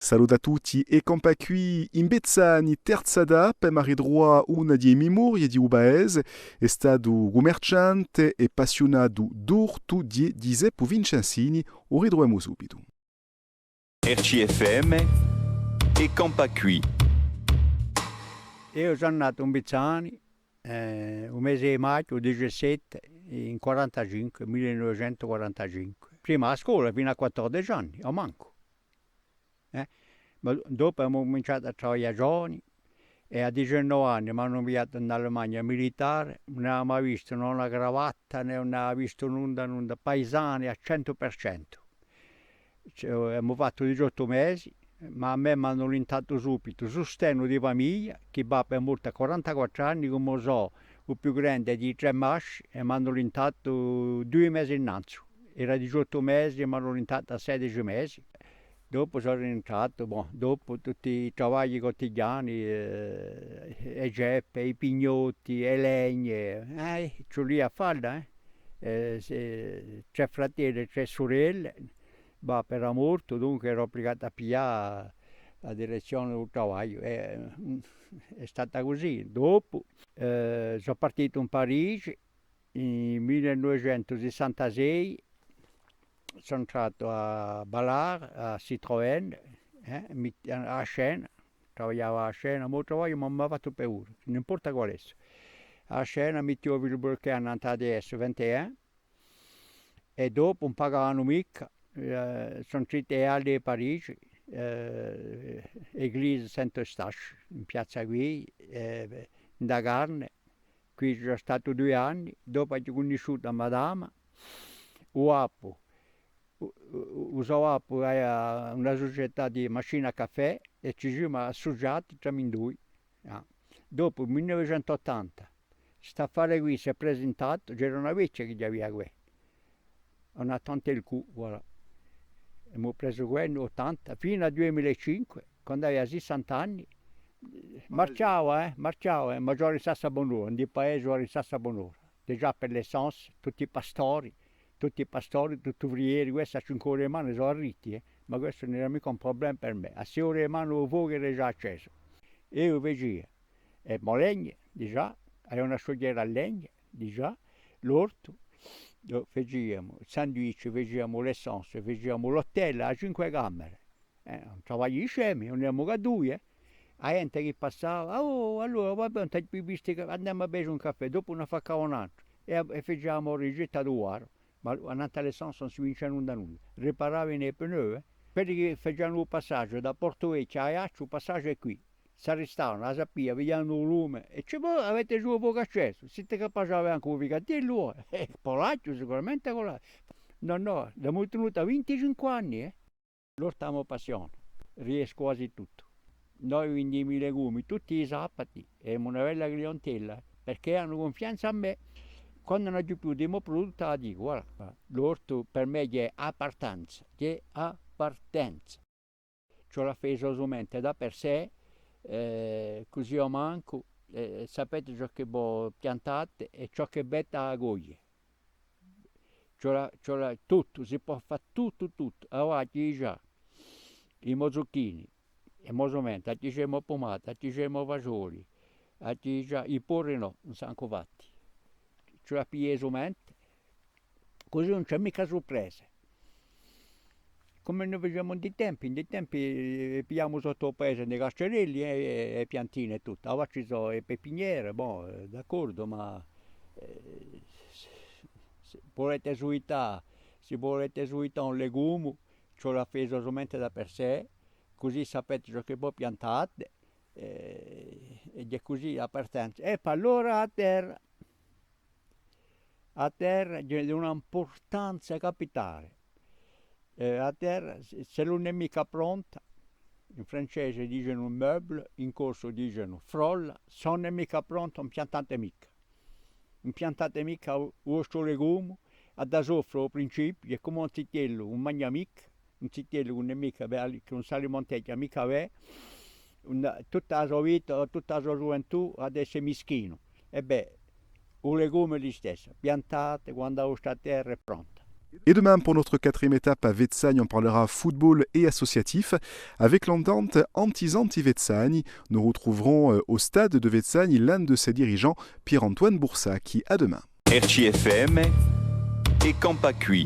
Salut a tutti e compacui in Bezzani terzada per maridroa una di mimur e di ubaese è stato commerciante e appassionato d'urto di Giuseppe Vincenzini o ridroemo subito. RCFM e Campacui. Io sono nato in Bezzani, un mese di maggio 17, in 45, 1945. Prima a scuola fino a 14 anni, a manco. Ma dopo abbiamo cominciato a lavorare giovani e a 19 anni mi hanno inviato in Germania militare, non avevo mai visto né una cravatta né non avevo visto nulla, paesani al 100%. Abbiamo fatto 18 mesi, ma a me mi hanno orientato subito sostegno di famiglia, che papà è morto a 44 anni, come so, il più grande di 3 maschi, e mi hanno orientato 2 mesi innanzi. Era 18 mesi e mi hanno orientato a 16 mesi. Dopo sono rientrato, dopo tutti i travagli quotidiani, le geppe, i pignotti, le legne, c'ho lì a farla, tre fratelli e tre sorelle, per morto, dunque ero obbligato a pigliare la direzione del travaglio. È stata così. Dopo sono partito in Parigi nel 1966. Sono entrato a Ballard, a Citroën, a Scena, lavoravo a Scena, molto voglio, ma mi ha fatto paura, non importa qual è. A Scena mi trovo il Burkina adesso 21 e dopo non pagavano mica, sono tre anni a Parigi, Église Saint-Eustache, in piazza qui, da Garne, qui sono stato 2 anni, dopo ho conosciuto Madama, Uapo. Usava una società di macchine a caffè e ci siamo associati tra in due. Dopo il 1980 sta affare qui si è presentato, c'era una vecchia che gli aveva qui. On a tenté il coup, voilà. Abbiamo preso quello 80 fino al 2005, quando aveva 60 anni. Marciava, ma già risassa a buon'ora, di paese già risassa a buon'ora. Già per l'essence, tutti i pastori, tutti ouvrieri, questi a 5 ore di mano sono arritti, ma questo non era mica un problema per me. A 6 ore di mano il fuoco era già acceso. E io facevo, legna, di già, era una scogliera a legna, di già, l'orto, facevamo il sandwich, facevamo l'essence, facevamo l'hotel a 5 camere. Un travaglio di scemi, non eravamo a due, La gente che passava, oh, allora vabbè, andiamo a bere un caffè, dopo ne facciamo un altro. E facevamo rigetta d'uaro. Ma a Natale-Sans non si vince nulla. Riparavano i pneu, quelli che facevano il passaggio da Porto Vecchio a Ajaccio, il passaggio è qui. Si arrestavano, la sappia, vedevano il lume e ci avete giù poco accesso, siete capaci di avere anche un vicatello, polaccio sicuramente con la... No, l'abbiamo tenuto 25 anni, Loro stiamo passione, riesco quasi tutto. Noi vendiamo i legumi tutti i sabati e una bella clientela perché hanno confianza in me. Quando non ho più di mo prodotto, la dico, guarda, l'orto per me è appartenenza, Ce l'ha fatto solamente da per sé, così io manco, sapete ciò che voi piantate e ciò che betta a goglie. Tutto, si può fare tutto. Allora, già, i mozzucchini, e mosomento, ci siamo pomata, ci siamo fagioli, i porri no, non sono ancora fatti. Cioè piesamente, così non c'è mica sorprese. Come noi facciamo in dei tempi pigliamo sotto il paese dei cascerelli e piantine e tutto. Ora ci sono le pepiniere, d'accordo, ma se volete suitare un legume, ce l'ha fatto solamente da per sé, così sapete ciò che voi piantate, ed è così la partenza. E poi allora a terra di un'importanza capitale. A terra, se non è mica pronta, in francese dicono un meuble, in corso dicono frolla, se non è mica pronta non piantate mica. Non piantate mica questo legume, da soffro al principio, è come un zittiello, un magnamic, un zittiello che non è mica, che non sa monteggia mica tutta la sua vita, tutta la sua gioventù adesso è mischino. Un legume è lo stesso, piantate quando la vostra terra è pronta. Et demain, pour notre 4e étape à Vezzagne, on parlera football et associatif. Avec l'entente Antizanti-Vezzagne, nous retrouverons au stade de Vezzagne l'un de ses dirigeants, Pierre-Antoine Boursac, qui à demain. RCFM et Campacui.